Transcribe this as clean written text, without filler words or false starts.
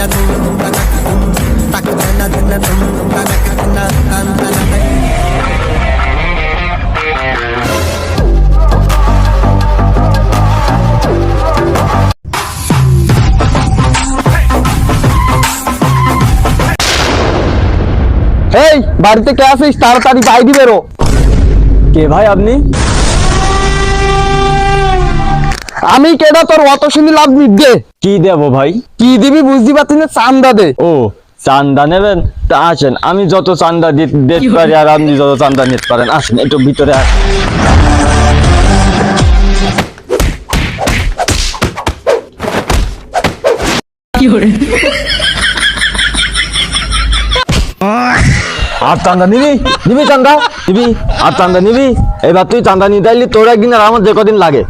এই বাড়িতে কে আছিস? তাড়াতাড়ি বাইরে বেরো। কে ভাই আপনি? আমি কেডা তোর অত শুনি লাভ নিবে? কি দেবো ভাই? কি দিবি বুঝতে পারছিস না, চান্দা দে। ও চান্দা নেবেন? তা আসেন, আমি যত চান্দা দিতে পারি আর আপনি যত চান্দা নিতে পারেন, আসেন একটু ভিতরে আসেন। আর চান্দা নিবি? নিবি চান্দা নিবি? আর চান্দা নিবি? এবার তুই চান্দা নিতে আইলি, তোর একদিন আর আমার যে কদিন লাগে।